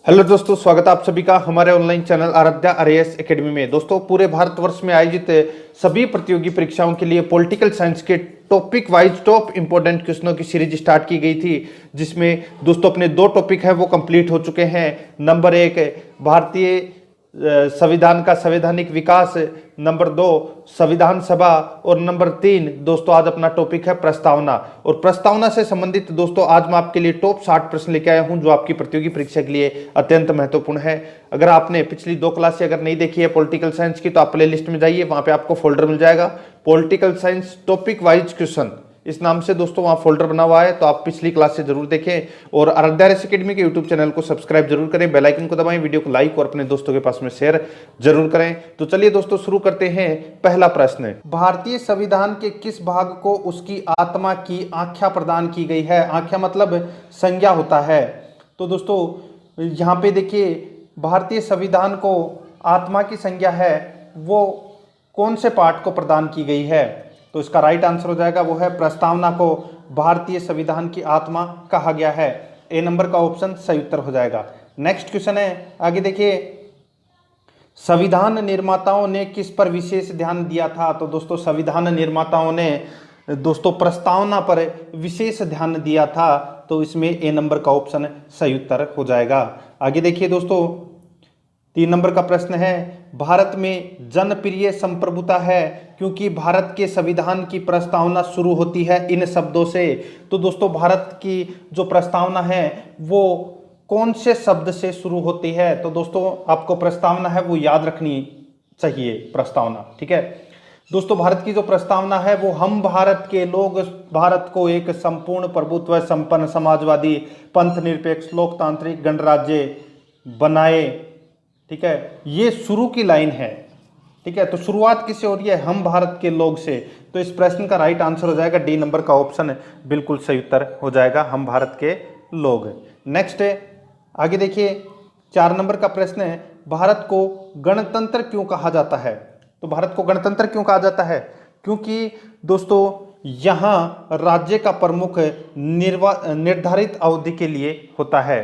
Hello दोस्तों, स्वागत है आप सभी का हमारे online channel Aaradhya RAS academy में। दोस्तों, पूरे भारतवर्ष में आयोजित सभी प्रतियोगी परीक्षाओं के लिए पॉलिटिकल साइंस के टॉपिक वाइज टॉप इंपोर्टेंट क्वेश्चनों की सीरीज स्टार्ट की गई थी, जिसमें दोस्तों अपने दो टॉपिक है वो कंप्लीट हो चुके हैं। नंबर एक, भारतीय संविधान का संवैधानिक विकास, नंबर दो, संविधान सभा, और नंबर तीन दोस्तों आज अपना टॉपिक है प्रस्तावना। और प्रस्तावना से संबंधित दोस्तों आज मैं आपके लिए टॉप 60 प्रश्न लेके आया हूं, जो आपकी प्रतियोगी परीक्षा के लिए अत्यंत महत्वपूर्ण है। अगर आपने पिछली 2 क्लासें अगर नहीं देखी है पॉलिटिकल साइंस की, तो आप प्ले लिस्ट में जाइए, वहां पे आपको फोल्डर मिल जाएगा political science topic wise question, इस नाम से दोस्तों वहां फोल्डर बना हुआ है। तो आप पिछली क्लास से जरूर देखें और आराध्या आरएएस एकेडमी के यूट्यूब चैनल को सब्सक्राइब जरूर करें, बेल आइकन को दबाएं, वीडियो को लाइक और अपने दोस्तों के पास में शेयर जरूर करें। तो चलिए दोस्तों शुरू करते हैं। पहला प्रश्न, भारतीय संविधान के किस भाग को उसकी आत्मा की आख्या प्रदान की गई है? आख्या मतलब संज्ञा होता है। तो दोस्तों यहाँ पे देखिए, भारतीय संविधान को आत्मा की संज्ञा है वो कौन से पार्ट को प्रदान की गई है? तो इसका राइट आंसर हो जाएगा वो है प्रस्तावना को भारतीय संविधान की आत्मा कहा गया है। ए नंबर का ऑप्शन सही उत्तर हो जाएगा। नेक्स्ट क्वेश्चन है, आगे देखिए, संविधान निर्माताओं ने किस पर विशेष ध्यान दिया था? तो दोस्तों संविधान निर्माताओं ने दोस्तों प्रस्तावना पर विशेष ध्यान दिया था, तो इसमें ए नंबर का ऑप्शन सही उत्तर हो जाएगा। आगे देखिए दोस्तों, 3 नंबर का प्रश्न है, भारत में जनप्रिय संप्रभुता है क्योंकि भारत के संविधान की प्रस्तावना शुरू होती है इन शब्दों से। तो दोस्तों भारत की जो प्रस्तावना है वो कौन से शब्द से शुरू होती है? तो दोस्तों आपको प्रस्तावना है वो याद रखनी चाहिए, प्रस्तावना, ठीक है। दोस्तों भारत की जो प्रस्तावना है वो, हम भारत के लोग भारत को एक संपूर्ण प्रभुत्व संपन्न समाजवादी पंथ निरपेक्ष लोकतांत्रिक गणराज्य बनाए, ठीक है, ये शुरू की लाइन है, ठीक है। तो शुरुआत किससे हो रही है? हम भारत के लोग से। तो इस प्रश्न का राइट आंसर हो जाएगा डी नंबर का ऑप्शन बिल्कुल सही उत्तर हो जाएगा, हम भारत के लोग। नेक्स्ट है, आगे देखिए, 4 नंबर का प्रश्न है, भारत को गणतंत्र क्यों कहा जाता है? तो भारत को गणतंत्र क्यों कहा जाता है? क्योंकि दोस्तों यहाँ राज्य का प्रमुख निर्धारित अवधि के लिए होता है,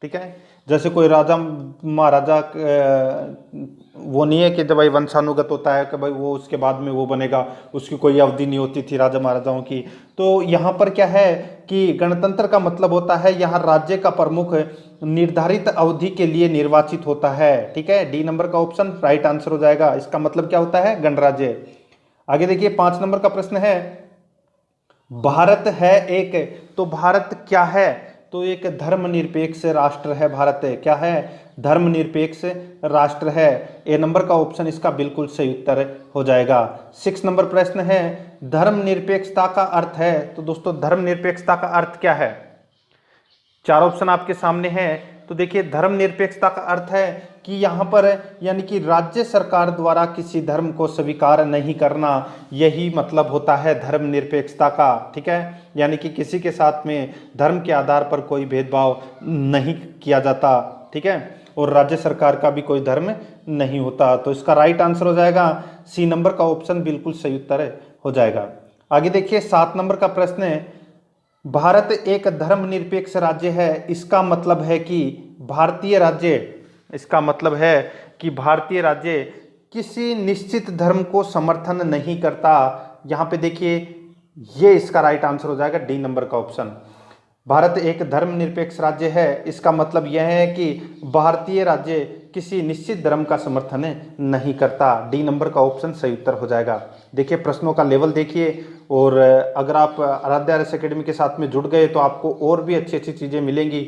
ठीक है। जैसे कोई राजा महाराजा वो नहीं है कि जब भाई वंशानुगत होता है कि भाई वो उसके बाद में वो बनेगा, उसकी कोई अवधि नहीं होती थी राजा महाराजाओं की। तो यहाँ पर क्या है कि गणतंत्र का मतलब होता है यहाँ राज्य का प्रमुख निर्धारित अवधि के लिए निर्वाचित होता है, ठीक है। डी नंबर का ऑप्शन राइट आंसर हो जाएगा। इसका मतलब क्या होता है? गणराज्य। आगे देखिए, 5 नंबर का प्रश्न है, भारत है एक, तो भारत क्या है? तो एक धर्मनिरपेक्ष राष्ट्र है। भारत क्या है? धर्मनिरपेक्ष राष्ट्र है। ए नंबर का ऑप्शन इसका बिल्कुल सही उत्तर हो जाएगा। 6 नंबर प्रश्न है, धर्मनिरपेक्षता का अर्थ है? तो दोस्तों धर्मनिरपेक्षता का अर्थ क्या है? 4 ऑप्शन आपके सामने हैं। तो देखिए, धर्मनिरपेक्षता का अर्थ है कि यहाँ पर यानी कि राज्य सरकार द्वारा किसी धर्म को स्वीकार नहीं करना, यही मतलब होता है धर्मनिरपेक्षता का, ठीक है। यानी कि किसी के साथ में धर्म के आधार पर कोई भेदभाव नहीं किया जाता, ठीक है, और राज्य सरकार का भी कोई धर्म नहीं होता। तो इसका राइट आंसर हो जाएगा सी नंबर का ऑप्शन बिल्कुल सही उत्तर हो जाएगा। आगे देखिए, 7 नंबर का प्रश्न है, भारत एक धर्मनिरपेक्ष राज्य है, इसका मतलब है कि भारतीय राज्य, इसका मतलब है कि भारतीय राज्य किसी निश्चित धर्म को समर्थन नहीं करता। यहाँ पे देखिए, ये इसका राइट आंसर हो जाएगा डी नंबर का ऑप्शन। भारत एक धर्मनिरपेक्ष राज्य है, इसका मतलब यह है कि भारतीय राज्य किसी निश्चित धर्म का समर्थन नहीं करता। डी नंबर का ऑप्शन सही उत्तर हो जाएगा। देखिए प्रश्नों का लेवल देखिए, और अगर आप आराध्या आरएएस एकेडमी के साथ में जुड़ गए तो आपको और भी अच्छी अच्छी चीज़ें मिलेंगी।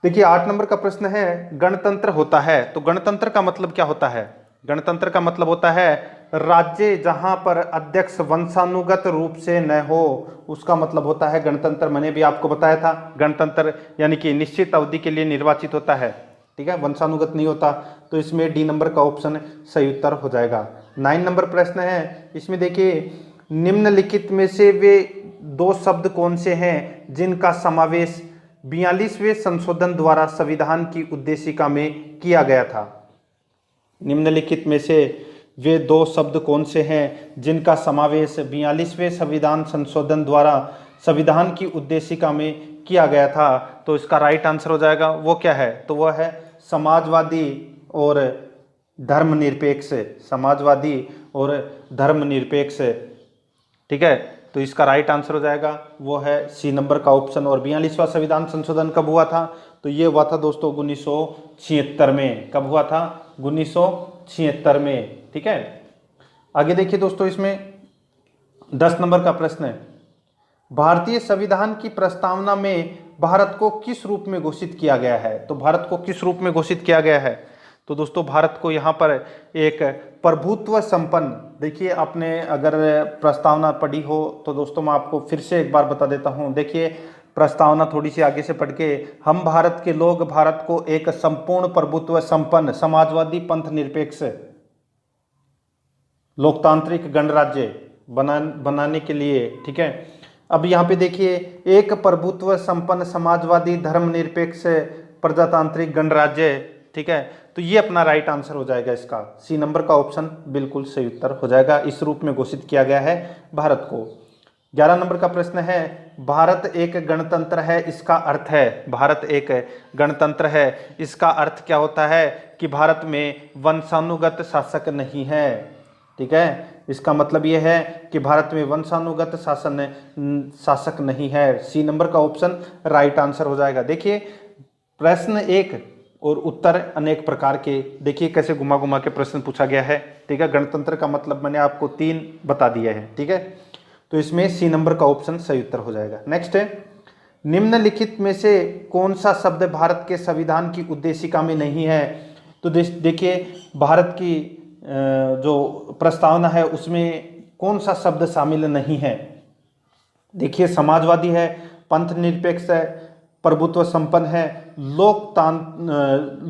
देखिए 8 नंबर का प्रश्न है, गणतंत्र होता है, तो गणतंत्र का मतलब क्या होता है? गणतंत्र का मतलब होता है राज्य जहां पर अध्यक्ष वंशानुगत रूप से न हो, उसका मतलब होता है गणतंत्र। मैंने भी आपको बताया था, गणतंत्र यानी कि निश्चित अवधि के लिए निर्वाचित होता है, ठीक है, वंशानुगत नहीं होता। तो इसमें डी नंबर का ऑप्शन सही उत्तर हो जाएगा। 9 नंबर प्रश्न है, इसमें देखिए, निम्नलिखित में से वे 2 शब्द कौन से हैं जिनका समावेश 42वें संशोधन द्वारा संविधान की उद्देशिका में किया गया था? निम्नलिखित में से वे 2 शब्द कौन से हैं जिनका समावेश 42वें संविधान संशोधन द्वारा संविधान की उद्देशिका में किया गया था, तो इसका राइट आंसर हो जाएगा वो क्या है, तो वह है समाजवादी और धर्मनिरपेक्ष, समाजवादी और धर्मनिरपेक्ष। ठीक है, तो इसका राइट आंसर हो जाएगा वो है सी नंबर का ऑप्शन। और 42वां संविधान संशोधन कब हुआ था, तो ये हुआ था दोस्तों 1976 में। कब हुआ था, 1976 में। ठीक है, आगे देखिए दोस्तों, इसमें 10 नंबर का प्रश्न है, भारतीय संविधान की प्रस्तावना में भारत को किस रूप में घोषित किया गया है। तो भारत को किस रूप में घोषित किया गया है, तो दोस्तों भारत को यहाँ पर एक प्रभुत्व संपन्न, देखिए आपने अगर प्रस्तावना पढ़ी हो तो दोस्तों मैं आपको फिर से एक बार बता देता हूँ। देखिए प्रस्तावना थोड़ी सी आगे से पढ़ के, हम भारत के लोग भारत को एक संपूर्ण प्रभुत्व संपन्न समाजवादी पंथ निरपेक्ष लोकतांत्रिक गणराज्य बनाने के लिए। ठीक है, अब यहाँ पे देखिए एक प्रभुत्व संपन्न समाजवादी धर्मनिरपेक्ष प्रजातांत्रिक गणराज्य। ठीक है, तो ये अपना राइट आंसर हो जाएगा इसका, सी नंबर का ऑप्शन बिल्कुल सही उत्तर हो जाएगा। इस रूप में घोषित किया गया है भारत को। 11 नंबर का प्रश्न है, भारत एक गणतंत्र है, इसका अर्थ है, भारत एक गणतंत्र है, इसका अर्थ क्या होता है कि भारत में वंशानुगत शासक नहीं है। ठीक है, इसका मतलब यह है कि भारत में वंशानुगत शासक नहीं है। सी नंबर का ऑप्शन राइट आंसर हो जाएगा। देखिए प्रश्न एक और उत्तर अनेक प्रकार के, देखिए कैसे घुमा घुमा के प्रश्न पूछा गया है। ठीक है, गणतंत्र का मतलब मैंने आपको 3 बता दिया है। ठीक है, तो इसमें सी नंबर का ऑप्शन सही उत्तर हो जाएगा। नेक्स्ट है, निम्नलिखित में से कौन सा शब्द भारत के संविधान की उद्देशिका में नहीं है। तो देखिए भारत की जो प्रस्तावना है उसमें कौन सा शब्द शामिल नहीं है। देखिए समाजवादी है, पंथ निरपेक्ष है, प्रभुत्व संपन्न है,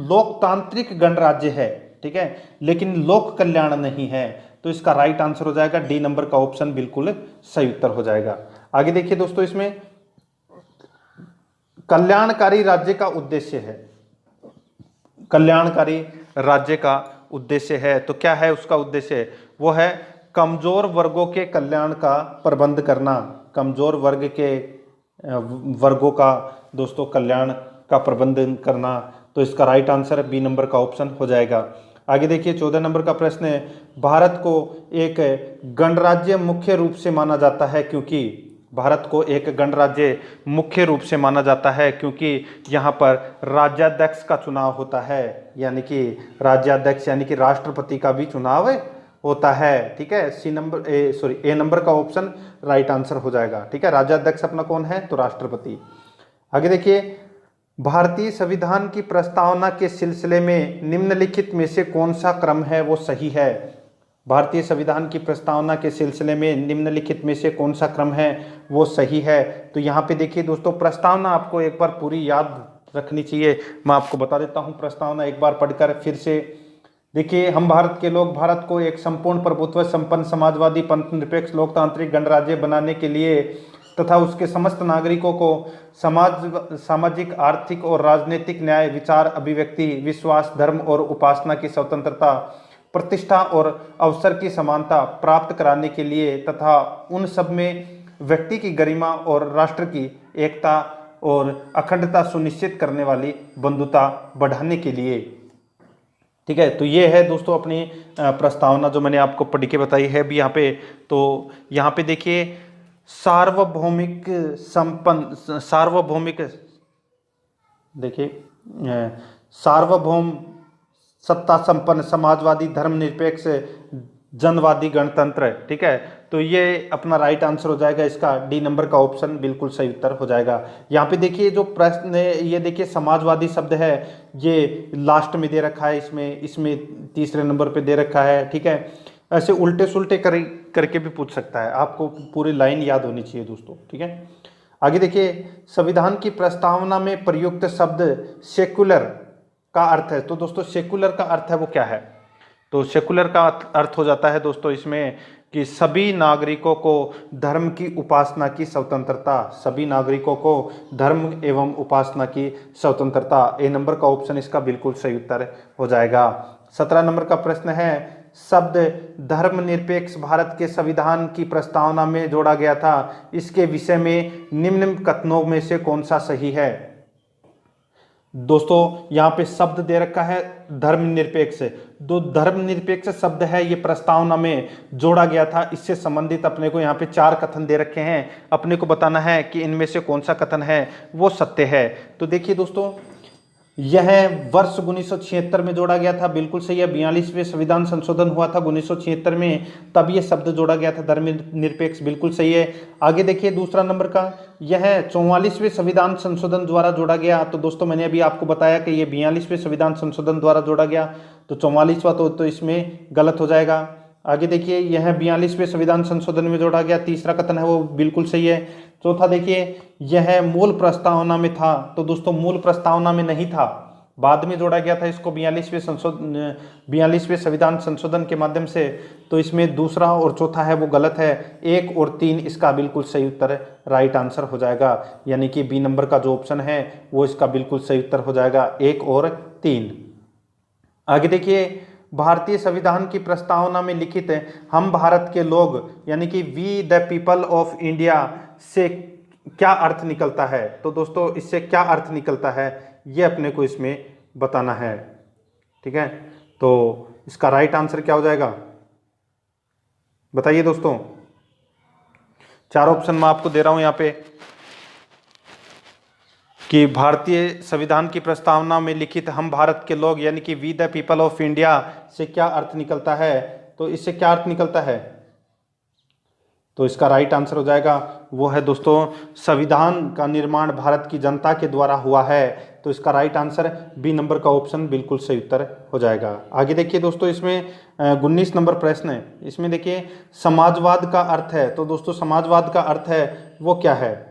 लोकतांत्रिक गणराज्य है। ठीक है, लेकिन लोक कल्याण नहीं है। तो इसका राइट आंसर हो जाएगा डी नंबर का ऑप्शन बिल्कुल सही उत्तर हो जाएगा। आगे देखिए दोस्तों, इसमें कल्याणकारी राज्य का उद्देश्य है, कल्याणकारी राज्य का उद्देश्य है, तो क्या है उसका उद्देश्य, वो है कमजोर वर्गों के कल्याण का प्रबंध करना, कमजोर वर्गों का दोस्तों कल्याण का प्रबंधन करना। तो इसका राइट आंसर बी नंबर का ऑप्शन हो जाएगा। आगे देखिए 14 नंबर का प्रश्न है, भारत को एक गणराज्य मुख्य रूप से माना जाता है क्योंकि, भारत को एक गणराज्य मुख्य रूप से माना जाता है क्योंकि यहाँ पर राज्याध्यक्ष का चुनाव होता है, यानी कि राज्याध्यक्ष यानी कि राष्ट्रपति का भी चुनाव होता है। ठीक है, ए नंबर का ऑप्शन राइट आंसर हो जाएगा। ठीक है, राज्याध्यक्ष अपना कौन है, तो राष्ट्रपति। आगे देखिए, भारतीय संविधान की प्रस्तावना के सिलसिले में निम्नलिखित में से कौन सा क्रम है वो सही है। भारतीय संविधान की प्रस्तावना के सिलसिले में निम्नलिखित में से कौन सा क्रम है वो सही है। तो यहाँ पे देखिए दोस्तों, प्रस्तावना आपको एक बार पूरी याद रखनी चाहिए। मैं आपको बता देता हूँ प्रस्तावना एक बार पढ़कर फिर से। देखिए, हम भारत के लोग भारत को एक संपूर्ण प्रभुत्व संपन्न समाजवादी पंथ निरपेक्ष लोकतांत्रिक गणराज्य बनाने के लिए तथा उसके समस्त नागरिकों को सामाजिक आर्थिक और राजनीतिक न्याय, विचार, अभिव्यक्ति, विश्वास, धर्म और उपासना की स्वतंत्रता, प्रतिष्ठा और अवसर की समानता प्राप्त कराने के लिए तथा उन सब में व्यक्ति की गरिमा और राष्ट्र की एकता और अखंडता सुनिश्चित करने वाली बंधुता बढ़ाने के लिए। ठीक है, तो ये है दोस्तों अपनी प्रस्तावना जो मैंने आपको पढ़ के बताई है अभी यहाँ पे। तो यहाँ पे देखिए सार्वभौम सत्ता संपन्न समाजवादी धर्मनिरपेक्ष जनवादी गणतंत्र। ठीक है, तो ये अपना राइट आंसर हो जाएगा, इसका डी नंबर का ऑप्शन बिल्कुल सही उत्तर हो जाएगा। यहाँ पे देखिए जो प्रश्न है, ये देखिए समाजवादी शब्द है, ये लास्ट में दे रखा है, इसमें तीसरे नंबर पे दे रखा है। ठीक है, ऐसे उल्टे सुल्टे करके भी पूछ सकता है, आपको पूरी लाइन याद होनी चाहिए दोस्तों। ठीक है, आगे देखिए, संविधान की प्रस्तावना में प्रयुक्त शब्द सेक्युलर का अर्थ है। तो दोस्तों सेक्युलर का अर्थ है वो क्या है, तो सेक्युलर का अर्थ हो जाता है दोस्तों इसमें कि सभी नागरिकों को धर्म की उपासना की स्वतंत्रता, सभी नागरिकों को धर्म एवं उपासना की स्वतंत्रता। ए नंबर का ऑप्शन इसका बिल्कुल सही उत्तर हो जाएगा। 17 नंबर का प्रश्न है, शब्द धर्मनिरपेक्ष भारत के संविधान की प्रस्तावना में जोड़ा गया था, इसके विषय में निम्न कथनों में से कौन सा सही है। दोस्तों यहाँ पे शब्द दे रखा है धर्मनिरपेक्ष, जो धर्मनिरपेक्ष शब्द है ये प्रस्तावना में जोड़ा गया था, इससे संबंधित अपने को यहाँ पे 4 कथन दे रखे हैं, अपने को बताना है कि इनमें से कौन सा कथन है वो सत्य है। तो देखिए दोस्तों, यह वर्ष 1976 में जोड़ा गया था, बिल्कुल सही है। 42वें संविधान संशोधन हुआ था 1976 में, तब यह शब्द जोड़ा गया था धर्मनिरपेक्ष, बिल्कुल सही है। आगे देखिए दूसरा नंबर का, यह 44वें संविधान संशोधन द्वारा जोड़ा गया। तो दोस्तों मैंने अभी आपको बताया कि यह 42वें संविधान संशोधन द्वारा जोड़ा गया, तो 44वां तो इसमें गलत हो जाएगा। आगे देखिए, यह 42वें संविधान संशोधन में जोड़ा गया, तीसरा कथन है वो बिल्कुल सही है। चौथा देखिए, यह मूल प्रस्तावना में था, तो दोस्तों मूल प्रस्तावना में नहीं था, बाद में जोड़ा गया था इसको 42वें संविधान संशोधन के माध्यम से, तो इसमें दूसरा और चौथा है वो गलत है। 1 और 3 इसका बिल्कुल सही उत्तर राइट आंसर हो जाएगा, यानी कि बी नंबर का जो ऑप्शन है वो इसका बिल्कुल सही उत्तर हो जाएगा, 1 और 3। आगे देखिए, भारतीय संविधान की प्रस्तावना में लिखित हम भारत के लोग यानी कि we the people of India से क्या अर्थ निकलता है। तो दोस्तों इससे क्या अर्थ निकलता है ये अपने को इसमें बताना है, ठीक है। तो इसका राइट आंसर क्या हो जाएगा बताइए दोस्तों। 4 ऑप्शन मैं आपको दे रहा हूं यहाँ पे कि भारतीय संविधान की प्रस्तावना में लिखित हम भारत के लोग यानी कि we the people of India से क्या अर्थ निकलता है। तो इससे क्या अर्थ निकलता है, तो इसका राइट आंसर हो जाएगा वो है दोस्तों, संविधान का निर्माण भारत की जनता के द्वारा हुआ है। तो इसका राइट आंसर बी नंबर का ऑप्शन बिल्कुल सही उत्तर हो जाएगा। आगे देखिए दोस्तों, इसमें 19 नंबर प्रश्न है, इसमें देखिए समाजवाद का अर्थ है। तो दोस्तों समाजवाद का अर्थ है वो क्या है,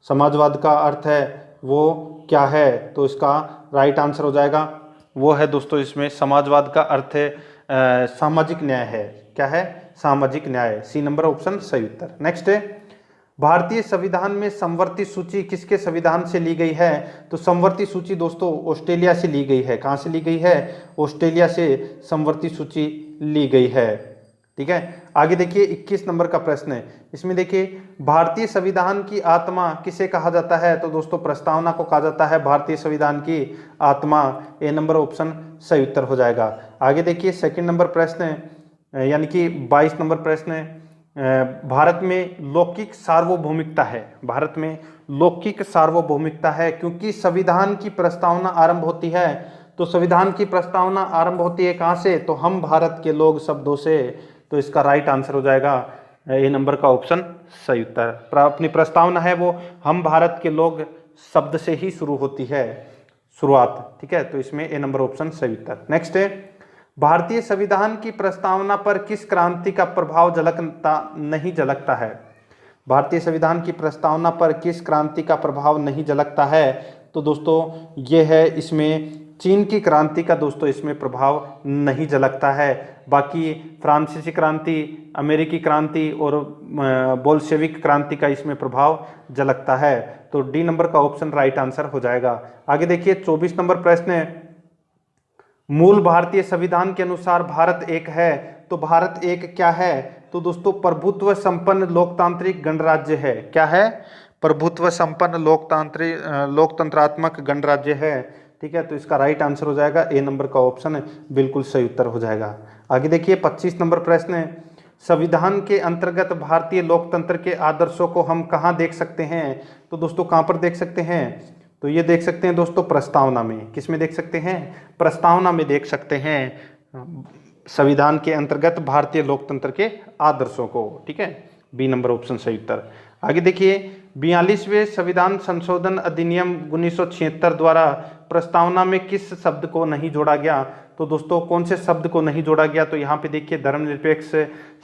समाजवाद का अर्थ है वो क्या है, तो इसका राइट आंसर हो जाएगा वो है दोस्तों, इसमें समाजवाद का अर्थ है सामाजिक न्याय है। क्या है, सामाजिक न्याय, सी नंबर ऑप्शन सही उत्तर। नेक्स्ट है, भारतीय संविधान में समवर्ती सूची किसके संविधान से ली गई है। तो समवर्ती सूची दोस्तों ऑस्ट्रेलिया से ली गई है। कहाँ से ली गई है, ऑस्ट्रेलिया से समवर्ती सूची ली गई है, ठीक है। आगे देखिए 21 नंबर का प्रश्न है, इसमें देखिए भारतीय संविधान की आत्मा किसे कहा जाता है। तो दोस्तों प्रस्तावना को कहा जाता है भारतीय संविधान की आत्मा, ए नंबर ऑप्शन सही उत्तर हो जाएगा। आगे देखिए सेकंड नंबर प्रश्न है, यानी कि 22 नंबर प्रश्न है, भारत में लौकिक सार्वभौमिकता है, भारत में लौकिक सार्वभौमिकता है क्योंकि संविधान की प्रस्तावना आरंभ होती है। तो संविधान की प्रस्तावना आरंभ होती है कहाँ से, तो हम भारत के लोग शब्दों से। तो इसका राइट आंसर हो जाएगा ए नंबर का ऑप्शन सही उत्तर। अपनी प्रस्तावना है वो हम भारत के लोग शब्द से ही शुरू होती है, शुरुआत, ठीक है। तो इसमें ए नंबर ऑप्शन सही उत्तर। नेक्स्ट है, भारतीय संविधान की प्रस्तावना पर किस क्रांति का प्रभाव नहीं झलकता है। भारतीय संविधान की प्रस्तावना पर किस क्रांति का प्रभाव नहीं झलकता है। तो दोस्तों ये है इसमें चीन की क्रांति का दोस्तों इसमें प्रभाव नहीं झलकता है, बाकी फ्रांसीसी क्रांति, अमेरिकी क्रांति और बोल्शेविक क्रांति का इसमें प्रभाव झलकता है। तो डी नंबर का ऑप्शन राइट आंसर हो जाएगा। आगे देखिए 24 नंबर प्रश्न है, मूल भारतीय संविधान के अनुसार भारत एक है। तो भारत एक क्या है, तो दोस्तों प्रभुत्व संपन्न लोकतांत्रिक गणराज्य है। क्या है, प्रभुत्व संपन्न लोकतंत्रात्मक गणराज्य है, ठीक है। तो इसका राइट आंसर हो जाएगा ए नंबर का ऑप्शन बिल्कुल सही उत्तर हो जाएगा। आगे देखिए 25 नंबर प्रश्न है, संविधान के अंतर्गत भारतीय लोकतंत्र के आदर्शों को हम कहाँ देख सकते हैं। तो दोस्तों कहाँ पर देख सकते हैं, तो ये देख सकते हैं दोस्तों प्रस्तावना में। किस में देख सकते हैं, प्रस्तावना में देख सकते हैं संविधान के अंतर्गत भारतीय लोकतंत्र के आदर्शों को, ठीक है। बी नंबर ऑप्शन सही उत्तर। आगे देखिए 42वें संविधान संशोधन अधिनियम 1976 द्वारा प्रस्तावना में किस शब्द को नहीं जोड़ा गया। तो दोस्तों कौन से शब्द को नहीं जोड़ा गया, तो यहाँ पे देखिए धर्मनिरपेक्ष,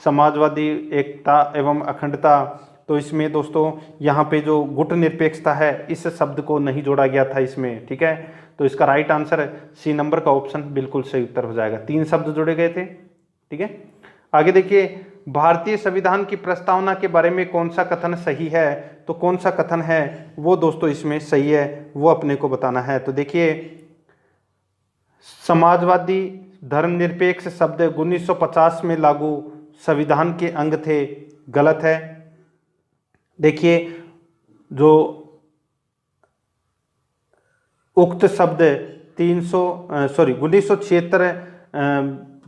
समाजवादी, एकता एवं अखंडता। तो इसमें दोस्तों यहाँ पे जो गुट निरपेक्षता है इस शब्द को नहीं जोड़ा गया था इसमें, ठीक है। तो इसका राइट आंसर सी नंबर का ऑप्शन बिल्कुल सही उत्तर हो जाएगा। 3 शब्द जोड़े गए थे, ठीक है। आगे देखिए भारतीय संविधान की प्रस्तावना के बारे में कौन सा कथन सही है। तो कौन सा कथन है वो दोस्तों इसमें सही है वो अपने को बताना है। तो देखिए समाजवादी धर्मनिरपेक्ष शब्द 1950 में लागू संविधान के अंग थे, गलत है। देखिए जो उक्त शब्द 1976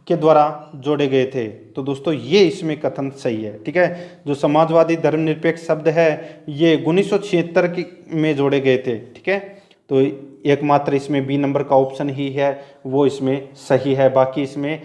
के द्वारा जोड़े गए थे, तो दोस्तों ये इसमें कथन सही है। ठीक है, जो समाजवादी धर्मनिरपेक्ष शब्द है ये 1976 में जोड़े गए थे। ठीक है, तो एकमात्र इसमें बी नंबर का ऑप्शन ही है वो इसमें सही है, बाकी इसमें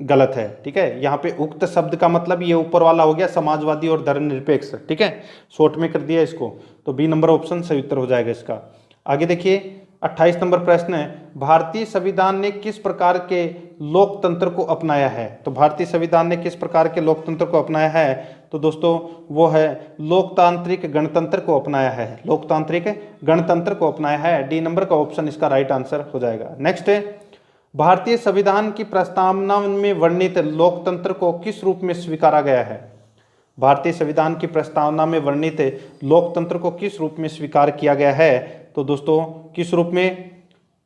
गलत है। ठीक है, यहाँ पे उक्त शब्द का मतलब ये ऊपर वाला हो गया समाजवादी और धर्मनिरपेक्ष। ठीक है, शॉर्ट में कर दिया इसको, तो बी नंबर ऑप्शन सही उत्तर हो जाएगा इसका। आगे देखिए 28 नंबर प्रश्न है, भारतीय संविधान ने किस प्रकार के लोकतंत्र को अपनाया है? तो भारतीय संविधान ने किस प्रकार के लोकतंत्र को अपनाया है? तो दोस्तों वो है लोकतांत्रिक गणतंत्र को अपनाया है, लोकतांत्रिक गणतंत्र को अपनाया है। डी नंबर का ऑप्शन इसका राइट आंसर हो जाएगा। नेक्स्ट है, भारतीय संविधान की प्रस्तावना में वर्णित लोकतंत्र को किस रूप में स्वीकारा गया है? भारतीय संविधान की प्रस्तावना में वर्णित लोकतंत्र को किस रूप में स्वीकार किया गया है? तो दोस्तों किस रूप में?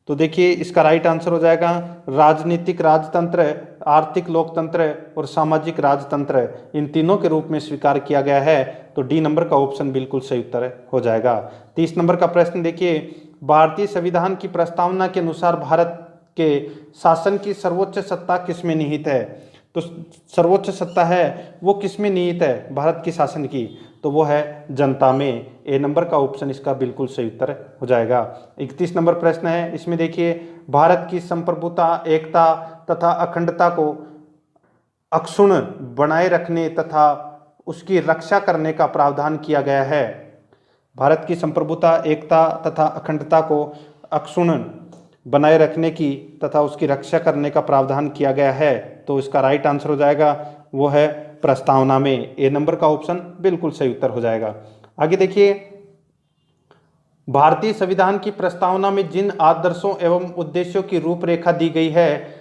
तो देखिए इसका राइट आंसर हो जाएगा राजनीतिक राजतंत्र, आर्थिक लोकतंत्र और सामाजिक राजतंत्र, इन तीनों के रूप में स्वीकार किया गया है। तो डी नंबर का ऑप्शन बिल्कुल सही उत्तर हो जाएगा। 30 नंबर का प्रश्न देखिए, भारतीय संविधान की प्रस्तावना के अनुसार भारत के शासन की सर्वोच्च सत्ता किसमें निहित है? तो सर्वोच्च सत्ता है वो किसमें निहित है भारत की शासन की? तो वो है जनता में। ए नंबर का ऑप्शन इसका बिल्कुल सही उत्तर हो जाएगा। 31 नंबर प्रश्न है, इसमें देखिए भारत की संप्रभुता, एकता तथा अखंडता को अक्षुण्ण बनाए रखने तथा उसकी रक्षा करने का प्रावधान किया गया है। भारत की संप्रभुता, एकता तथा अखंडता को अक्षुण्ण बनाए रखने की तथा उसकी रक्षा करने का प्रावधान किया गया है। तो इसका राइट आंसर हो जाएगा वो है प्रस्तावना में। ए नंबर का ऑप्शन बिल्कुल सही उत्तर हो जाएगा। आगे देखिए, भारतीय संविधान की प्रस्तावना में जिन आदर्शों एवं उद्देश्यों की रूपरेखा दी गई है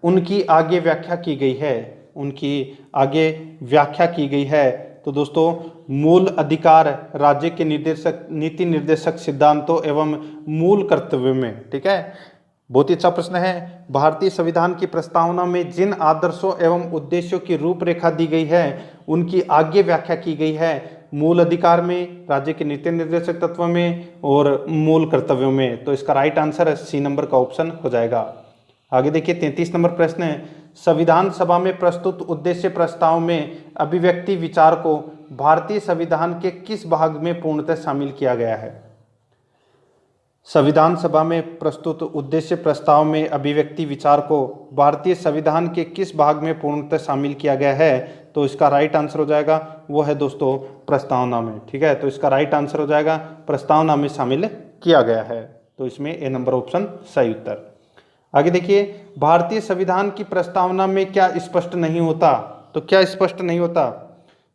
उनकी आगे व्याख्या की गई है, उनकी आगे व्याख्या की गई है। तो दोस्तों मूल अधिकार, राज्य के निर्देशक, नीति निर्देशक सिद्धांतों एवं मूल कर्तव्यों में। ठीक है, बहुत ही अच्छा प्रश्न है। भारतीय संविधान की प्रस्तावना में जिन आदर्शों एवं उद्देश्यों की रूपरेखा दी गई है उनकी आगे व्याख्या की गई है मूल अधिकार में, राज्य के नीति निर्देशक तत्व में और मूल कर्तव्यों में। तो इसका राइट आंसर सी नंबर का ऑप्शन हो जाएगा। आगे देखिए 33 नंबर प्रश्न है, संविधान सभा में प्रस्तुत उद्देश्य प्रस्ताव में अभिव्यक्ति विचार को भारतीय संविधान के किस भाग में पूर्णतः शामिल किया गया है? संविधान सभा में प्रस्तुत उद्देश्य प्रस्ताव में अभिव्यक्ति विचार को भारतीय संविधान के किस भाग में पूर्णतः शामिल किया गया है? तो इसका राइट आंसर हो जाएगा वो है दोस्तों प्रस्तावना में। ठीक है, तो इसका राइट आंसर हो जाएगा प्रस्तावना में शामिल किया गया है। तो इसमें ए नंबर ऑप्शन सही उत्तर। आगे देखिए, भारतीय संविधान की प्रस्तावना में क्या स्पष्ट नहीं होता? तो क्या स्पष्ट नहीं होता?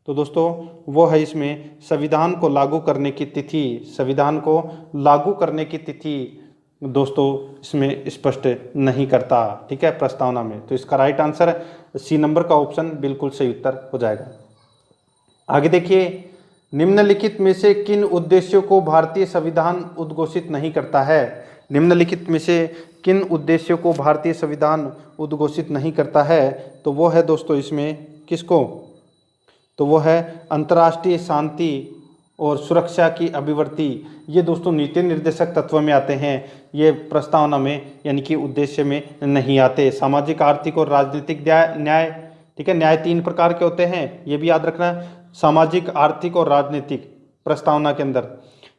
तो दोस्तों वो है इसमें संविधान को लागू करने की तिथि, संविधान को लागू करने की तिथि दोस्तों इसमें स्पष्ट नहीं करता। ठीक है, प्रस्तावना में। तो इसका राइट आंसर सी नंबर का ऑप्शन बिल्कुल सही उत्तर हो जाएगा। आगे देखिए, निम्नलिखित में से किन उद्देश्यों को भारतीय संविधान उद्घोषित नहीं करता है? निम्नलिखित में से किन उद्देश्यों को भारतीय संविधान उद्घोषित नहीं करता है? तो वो है दोस्तों इसमें किसको? तो वो है अंतर्राष्ट्रीय शांति और सुरक्षा की अभिवृद्धि। ये दोस्तों नीति निर्देशक तत्व में आते हैं, ये प्रस्तावना में यानी कि उद्देश्य में नहीं आते। सामाजिक, आर्थिक और राजनीतिक न्याय। ठीक है, न्याय 3 प्रकार के होते हैं, ये भी याद रखना, सामाजिक, आर्थिक और राजनीतिक। प्रस्तावना के अंदर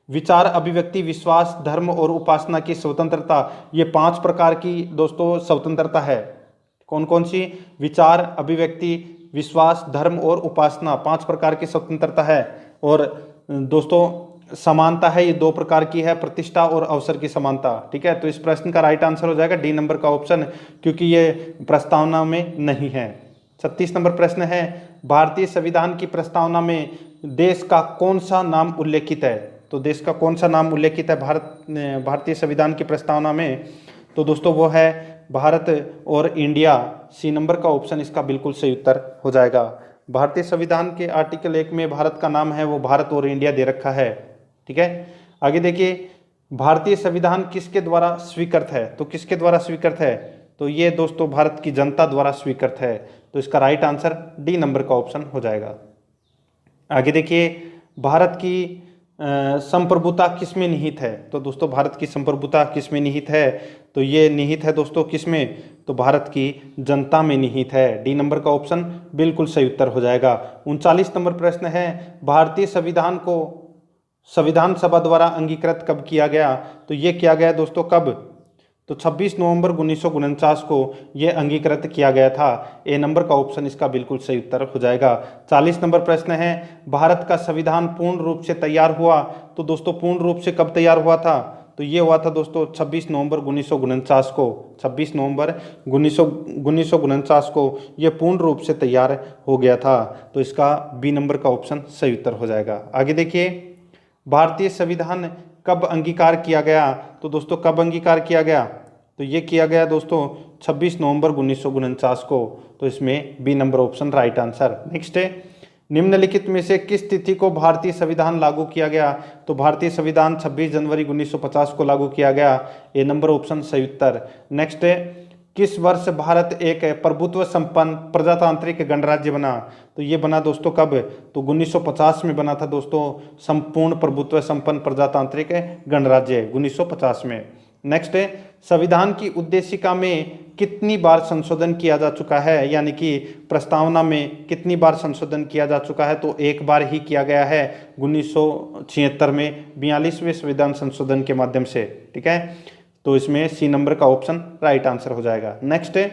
विचार, अभिव्यक्ति, विश्वास, धर्म और उपासना की स्वतंत्रता, ये 5 प्रकार की दोस्तों स्वतंत्रता है। कौन कौन सी? विचार, अभिव्यक्ति, विश्वास, धर्म और उपासना, 5 प्रकार की स्वतंत्रता है। और दोस्तों समानता है, ये 2 प्रकार की है, प्रतिष्ठा और अवसर की समानता। ठीक है, तो इस प्रश्न का राइट आंसर हो जाएगा डी नंबर का ऑप्शन, क्योंकि ये प्रस्तावना में नहीं है। 36 नंबर प्रश्न है, भारतीय संविधान की प्रस्तावना में देश का कौन सा नाम उल्लेखित है? तो देश का कौन सा नाम उल्लेखित है भारतीय संविधान की प्रस्तावना में? तो दोस्तों वो है भारत और इंडिया। सी नंबर का ऑप्शन इसका बिल्कुल सही उत्तर हो जाएगा। भारतीय संविधान के आर्टिकल 1 में भारत का नाम है वो भारत और इंडिया दे रखा है। ठीक है, आगे देखिए, भारतीय संविधान किसके द्वारा स्वीकृत है? तो किसके द्वारा स्वीकृत है? तो ये दोस्तों भारत की जनता द्वारा स्वीकृत है। तो इसका राइट आंसर डी नंबर का ऑप्शन हो जाएगा। आगे देखिए, भारत की संप्रभुता किसमें निहित है? तो दोस्तों भारत की संप्रभुता किसमें निहित है? तो ये निहित है दोस्तों किसमें? तो भारत की जनता में निहित है। डी नंबर का ऑप्शन बिल्कुल सही उत्तर हो जाएगा। 39 नंबर प्रश्न है, भारतीय संविधान को संविधान सभा द्वारा अंगीकृत कब किया गया? तो ये किया गया दोस्तों कब? तो 26 नवंबर 1949 को यह अंगीकृत किया गया था। ए नंबर का ऑप्शन इसका बिल्कुल सही उत्तर हो जाएगा। 40 नंबर प्रश्न है, भारत का संविधान पूर्ण रूप से तैयार हुआ? तो दोस्तों पूर्ण रूप से कब तैयार हुआ था? तो ये हुआ था दोस्तों 26 नवंबर 1949 को। 26 नवंबर 1949 को यह पूर्ण रूप से तैयार हो गया था। तो इसका बी नंबर का ऑप्शन सही उत्तर हो जाएगा। आगे देखिए, भारतीय संविधान कब अंगीकार किया गया? तो दोस्तों कब अंगीकार किया गया? तो ये किया गया दोस्तों 26 नवंबर 1949 को। तो इसमें B number option right answer. Next है, निम्नलिखित में से किस तिथि को भारतीय संविधान लागू किया गया? तो भारतीय संविधान 26 जनवरी 1950 को लागू किया गया। ए नंबर ऑप्शन सही उत्तर। नेक्स्ट है, किस वर्ष भारत एक प्रभुत्व संपन्न प्रजातांत्रिक गणराज्य बना? तो ये बना दोस्तों कब? तो 1950 में बना था दोस्तों संपूर्ण प्रभुत्व संपन्न प्रजातांत्रिक गणराज्य 1950 में। नेक्स्ट है, संविधान की उद्देशिका में कितनी बार संशोधन किया जा चुका है? यानी कि प्रस्तावना में कितनी बार संशोधन किया जा चुका है? तो एक बार ही किया गया है 1976 में 42वें संविधान संशोधन के माध्यम से। ठीक है, तो इसमें सी नंबर का ऑप्शन राइट आंसर हो जाएगा। नेक्स्ट है,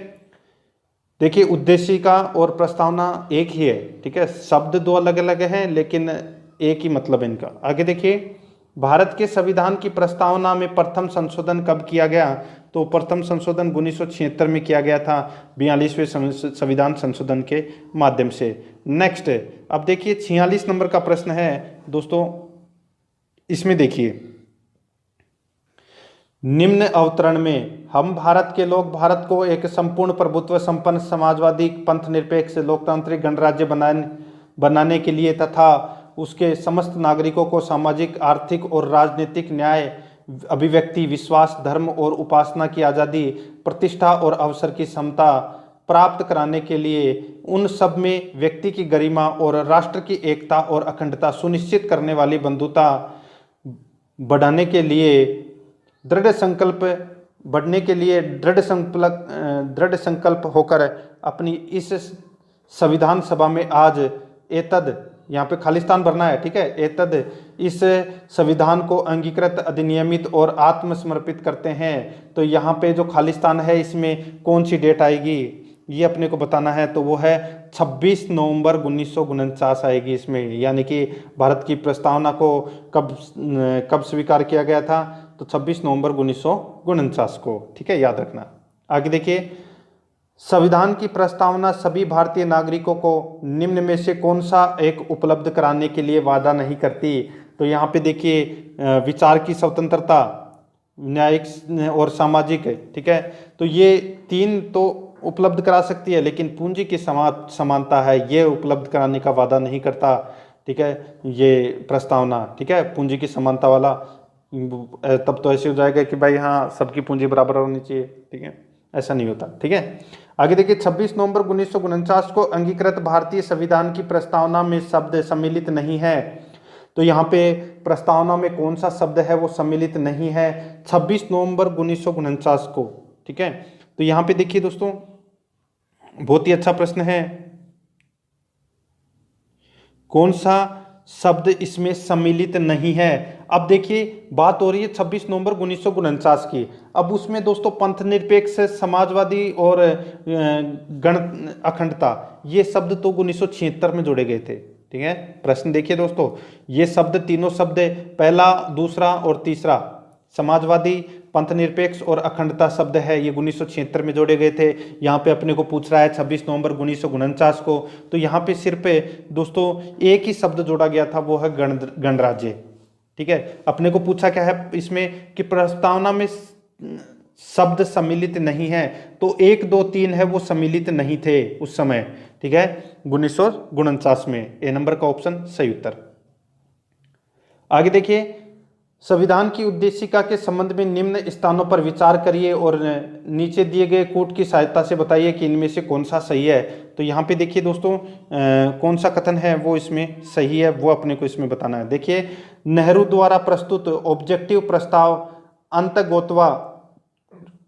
देखिए उद्देशिका और प्रस्तावना एक ही है। ठीक है, शब्द दो अलग अलग हैं लेकिन एक ही मतलब इनका। आगे देखिए, भारत के संविधान की प्रस्तावना में प्रथम संशोधन कब किया गया? तो प्रथम संशोधन 1976 में किया गया था 42वें संविधान संशोधन के माध्यम से। नेक्स्ट, अब देखिए 46 नंबर का प्रश्न है दोस्तों, इसमें देखिए, निम्न अवतरण में हम भारत के लोग भारत को एक संपूर्ण प्रभुत्व संपन्न समाजवादी पंथ निरपेक्ष लोकतांत्रिक गणराज्य बनाने के लिए तथा उसके समस्त नागरिकों को सामाजिक आर्थिक और राजनीतिक न्याय अभिव्यक्ति विश्वास धर्म और उपासना की आज़ादी प्रतिष्ठा और अवसर की समता प्राप्त कराने के लिए उन सब में व्यक्ति की गरिमा और राष्ट्र की एकता और अखंडता सुनिश्चित करने वाली बंधुता बढ़ाने के लिए दृढ़ संकल्प होकर अपनी इस संविधान सभा में आज एतद, यहाँ पे खालिस्तान भरना है। ठीक है, एतद इस संविधान को अंगीकृत अधिनियमित और आत्मसमर्पित करते हैं। तो यहाँ पे जो खालिस्तान है इसमें कौन सी डेट आएगी ये अपने को बताना है। तो वो है 26 नवंबर 1949 आएगी इसमें। यानी कि भारत की प्रस्तावना को कब स्वीकार किया गया था? तो 26 नवंबर 1949 को। ठीक है, याद रखना। आगे देखिए, संविधान की प्रस्तावना सभी भारतीय नागरिकों को निम्न में से कौन सा एक उपलब्ध कराने के लिए वादा नहीं करती? तो यहाँ पे देखिए, विचार की स्वतंत्रता, न्यायिक और सामाजिक है। ठीक है, तो ये तीन तो उपलब्ध करा सकती है लेकिन पूंजी की समानता है ये उपलब्ध कराने का वादा नहीं करता। ठीक है, ये प्रस्तावना। ठीक है, पूंजी की समानता वाला, तब तो ऐसे हो जाएगा कि भाई हाँ सबकी पूंजी बराबर होनी चाहिए। ठीक है, ऐसा नहीं होता। ठीक है, आगे देखिए, 26 नवंबर 1949 को अंगीकृत भारतीय संविधान की प्रस्तावना में शब्द सम्मिलित नहीं है। तो यहाँ पे प्रस्तावना में कौन सा शब्द है वो सम्मिलित नहीं है 26 नवंबर 1949 को। ठीक है, तो यहाँ पे देखिए दोस्तों, बहुत ही अच्छा प्रश्न है, कौन सा शब्द इसमें सम्मिलित नहीं है। अब देखिए बात हो रही है 26 नवंबर 1949 की। अब उसमें दोस्तों पंथ निरपेक्ष समाजवादी और गण अखंडता ये शब्द तो 1976 में जोड़े गए थे। ठीक है, प्रश्न देखिए दोस्तों, ये शब्द तीनों शब्द पहला दूसरा और तीसरा समाजवादी पंथ निरपेक्ष और अखंडता शब्द है ये 1976 में जोड़े गए थे। यहाँ पे अपने को पूछ रहा है 26 नवंबर 1949 को। तो यहाँ पे सिर्फ दोस्तों एक ही शब्द जोड़ा गया था, वो है गणराज्य। ठीक है, अपने को पूछा क्या है इसमें कि प्रस्तावना में शब्द सम्मिलित नहीं है, तो 1 2 3 है वो सम्मिलित नहीं थे उस समय। ठीक है, 1949 में। ए नंबर का ऑप्शन सही उत्तर। आगे देखिए, संविधान की उद्देशिका के संबंध में निम्न स्थानों पर विचार करिए और नीचे दिए गए कोट की सहायता से बताइए कि इनमें से कौन सा सही है। तो यहाँ पे देखिए दोस्तों, कौन सा कथन है वो इसमें सही है, वो अपने को इसमें बताना है। देखिए, नेहरू द्वारा प्रस्तुत ऑब्जेक्टिव प्रस्ताव अंतर्गोत्वा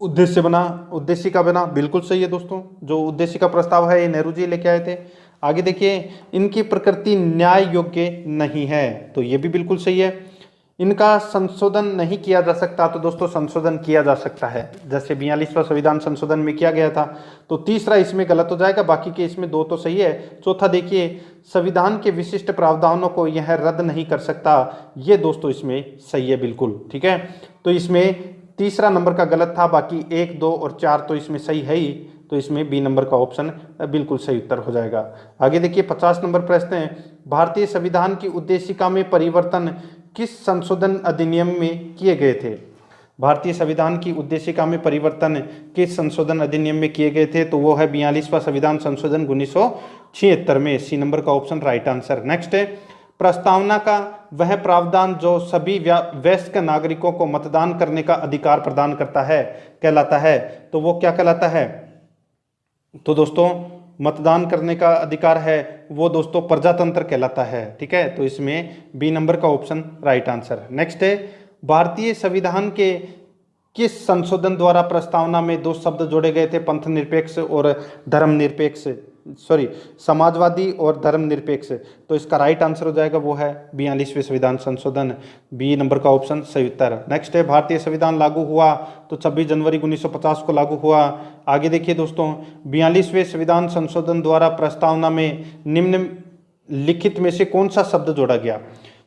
उद्देशिका बना, बिल्कुल सही है दोस्तों। जो उद्देशिका प्रस्ताव है ये नेहरू जी लेके आए थे। आगे देखिए, इनकी प्रकृति न्याय योग्य नहीं है, तो ये भी बिल्कुल सही है। इनका संशोधन नहीं किया जा सकता, तो दोस्तों संशोधन किया जा सकता है, जैसे 42वां संविधान संशोधन में किया गया था। तो तीसरा इसमें गलत हो जाएगा, बाकी के इसमें 2 तो सही है। चौथा देखिए, संविधान के विशिष्ट प्रावधानों को यह रद्द नहीं कर सकता, ये दोस्तों इसमें सही है बिल्कुल, ठीक है। तो इसमें तीसरा नंबर का गलत था, बाकी 1, 2 और 4 तो इसमें सही है ही, तो इसमें बी नंबर का ऑप्शन बिल्कुल सही उत्तर हो जाएगा। आगे देखिए, 50 नंबर प्रश्न है, भारतीय संविधान की उद्देशिका में परिवर्तन किस संशोधन अधिनियम में किए गए थे? भारतीय संविधान की उद्देशिका में परिवर्तन किस संशोधन अधिनियम में किए गए थे? तो वो है 42वां संविधान संशोधन 1976 में। सी नंबर का ऑप्शन राइट आंसर। नेक्स्ट है, प्रस्तावना का वह प्रावधान जो सभी वयस्क नागरिकों को मतदान करने का अधिकार प्रदान करता है कहलाता है, तो वो क्या कहलाता है? तो दोस्तों मतदान करने का अधिकार है वो दोस्तों प्रजातंत्र कहलाता है, ठीक है। तो इसमें बी नंबर का ऑप्शन राइट आंसर। नेक्स्ट है, भारतीय संविधान के किस संशोधन द्वारा प्रस्तावना में 2 शब्द जोड़े गए थे? पंथ निरपेक्ष और धर्मनिरपेक्ष, समाजवादी और धर्मनिरपेक्ष। तो इसका राइट आंसर हो जाएगा वो है 42वें संविधान संशोधन, बी नंबर का ऑप्शन सही उत्तर। नेक्स्ट है, भारतीय संविधान लागू हुआ तो 26 जनवरी 1950 को लागू हुआ। आगे देखिए दोस्तों, 42वें संविधान संशोधन द्वारा प्रस्तावना में निम्नलिखित में से कौन सा शब्द जोड़ा गया?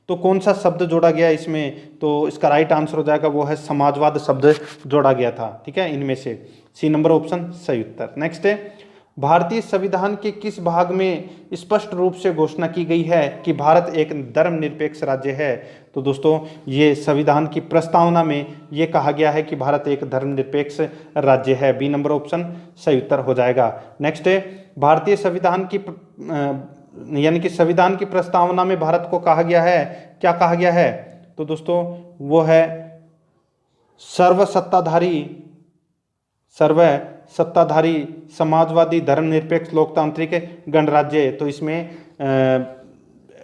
तो कौन सा शब्द जोड़ा गया इसमें? तो इसका राइट आंसर हो जाएगा वो है समाजवाद शब्द जोड़ा गया था, ठीक है। इनमें से सी नंबर ऑप्शन सही उत्तर। नेक्स्ट है, भारतीय संविधान के किस भाग में स्पष्ट रूप से घोषणा की गई है कि भारत एक धर्मनिरपेक्ष राज्य है? तो दोस्तों ये संविधान की प्रस्तावना में ये कहा गया है कि भारत एक धर्मनिरपेक्ष राज्य है, बी नंबर ऑप्शन सही उत्तर हो जाएगा। नेक्स्ट है, भारतीय संविधान की यानी कि संविधान की प्रस्तावना में भारत को कहा गया है, क्या कहा गया है? तो दोस्तों वो है सर्वसत्ताधारी समाजवादी धर्मनिरपेक्ष लोकतांत्रिक गणराज्य। तो इसमें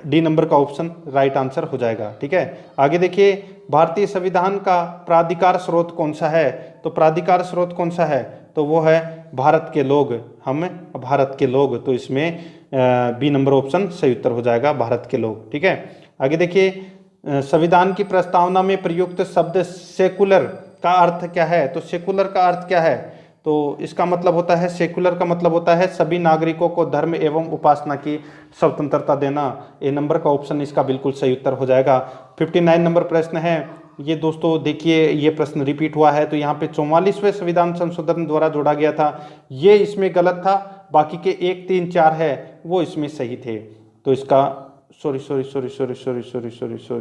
डी नंबर का ऑप्शन राइट आंसर हो जाएगा, ठीक है। आगे देखिए, भारतीय संविधान का प्राधिकार स्रोत कौन सा है? तो प्राधिकार स्रोत कौन सा है? तो वो है भारत के लोग, हम भारत के लोग। तो इसमें बी नंबर ऑप्शन सही उत्तर हो जाएगा, भारत के लोग, ठीक है। आगे देखिए, संविधान की प्रस्तावना में प्रयुक्त शब्द सेकुलर का अर्थ क्या है? तो सेकुलर का अर्थ क्या है? तो इसका मतलब होता है, सेकुलर का मतलब होता है सभी नागरिकों को धर्म एवं उपासना की स्वतंत्रता देना। ए नंबर का ऑप्शन इसका बिल्कुल सही उत्तर हो जाएगा। 59 नंबर प्रश्न है, ये दोस्तों देखिए ये प्रश्न रिपीट हुआ है। तो यहाँ पे 44वें संविधान संशोधन द्वारा जोड़ा गया था, ये इसमें गलत था, बाकी के 1, 3, 4 है वो इसमें सही थे। तो इसका सॉरी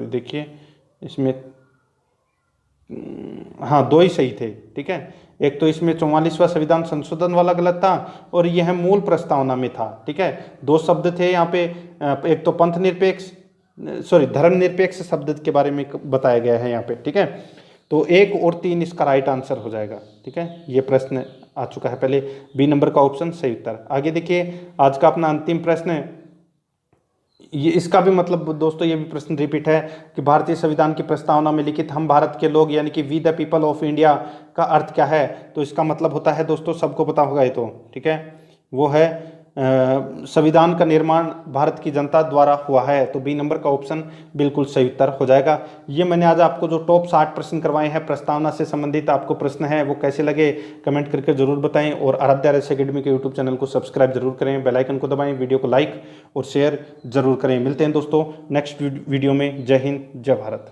देखिए इसमें हाँ 2 ही सही थे, ठीक है। एक तो इसमें 44वां संविधान संशोधन वाला गलत था और यह मूल प्रस्तावना में था, ठीक है। 2 शब्द थे यहाँ पे, एक तो पंथ निरपेक्ष धर्मनिरपेक्ष शब्द के बारे में बताया गया है यहाँ पे, ठीक है। तो 1 और 3 इसका राइट आंसर हो जाएगा, ठीक है। ये प्रश्न आ चुका है पहले, बी नंबर का ऑप्शन सही उत्तर। आगे देखिए, आज का अपना अंतिम प्रश्न है, ये इसका भी मतलब दोस्तों ये भी प्रश्न रिपीट है कि भारतीय संविधान की प्रस्तावना में लिखित हम भारत के लोग यानी कि we the people of India का अर्थ क्या है? तो इसका मतलब होता है दोस्तों, सबको पता होगा ये तो, ठीक है, वो है संविधान का निर्माण भारत की जनता द्वारा हुआ है। तो बी नंबर का ऑप्शन बिल्कुल सही उत्तर हो जाएगा। ये मैंने आज आपको जो टॉप 60 प्रश्न करवाए हैं प्रस्तावना से संबंधित आपको प्रश्न है वो कैसे लगे कमेंट करके जरूर बताएं और आराध्या RS अकेडमी के यूट्यूब चैनल को सब्सक्राइब जरूर करें, बेल आइकन को दबाएं, वीडियो को लाइक और शेयर जरूर करें। मिलते हैं दोस्तों नेक्स्ट वीडियो में। जय हिंद, जय भारत।